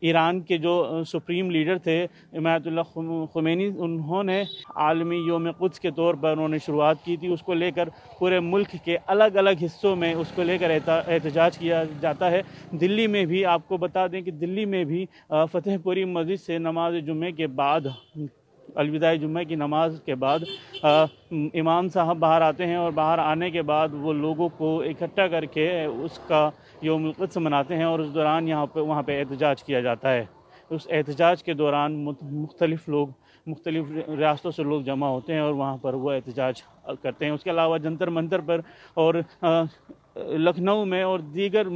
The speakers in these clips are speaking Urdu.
ایران کے جو سپریم لیڈر تھے آیت اللہ خمینی، انہوں نے عالمی یوم قدس کے طور پر انہوں نے شروعات کی تھی۔ اس کو لے کر پورے ملک کے الگ الگ حصوں میں اس کو لے کر احتجاج کیا جاتا ہے۔ دلی میں بھی آپ کو بتا دیں کہ دلی میں بھی فتح پوری مسجد سے نماز جمعے کے بعد، الوداع جمعہ کی نماز کے بعد امام صاحب باہر آتے ہیں، اور باہر آنے کے بعد وہ لوگوں کو اکٹھا کر کے اس کا یوم القدس مناتے ہیں، اور اس دوران وہاں پہ احتجاج کیا جاتا ہے۔ اس احتجاج کے دوران مختلف لوگ، مختلف ریاستوں سے لوگ جمع ہوتے ہیں اور وہاں پر وہ احتجاج کرتے ہیں۔ اس کے علاوہ جنتر منتر پر اور لکھنؤ میں اور دیگر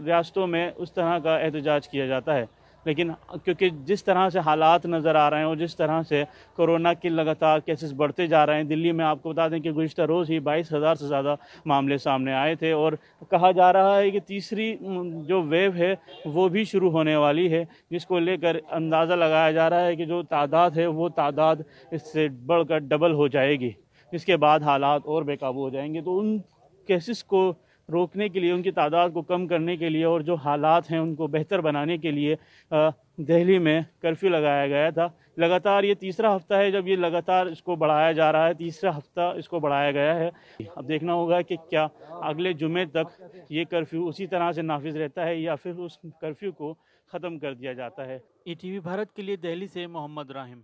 ریاستوں میں اس طرح کا احتجاج کیا جاتا ہے۔ لیکن کیونکہ جس طرح سے حالات نظر آ رہے ہیں اور جس طرح سے کورونا کے لگاتار کیسز بڑھتے جا رہے ہیں، دلی میں آپ کو بتا دیں کہ گزشتہ روز ہی 22,000 سے زیادہ معاملے سامنے آئے تھے، اور کہا جا رہا ہے کہ تیسری جو ویو ہے وہ بھی شروع ہونے والی ہے، جس کو لے کر اندازہ لگایا جا رہا ہے کہ جو تعداد ہے وہ تعداد اس سے بڑھ کر ڈبل ہو جائے گی، جس کے بعد حالات اور بے قابو ہو جائیں گے۔ تو ان کیسز کو روکنے کے لیے، ان کی تعداد کو کم کرنے کے لیے اور جو حالات ہیں ان کو بہتر بنانے کے لیے دہلی میں کرفیو لگایا گیا تھا۔ لگاتار یہ تیسرا ہفتہ ہے جب یہ لگاتار اس کو بڑھایا جا رہا ہے، تیسرا ہفتہ اس کو بڑھایا گیا ہے۔ اب دیکھنا ہوگا کہ کیا اگلے جمعے تک یہ کرفیو اسی طرح سے نافذ رہتا ہے یا پھر اس کرفیو کو ختم کر دیا جاتا ہے۔ ETV بھارت کے لیے دہلی سے محمد راہم۔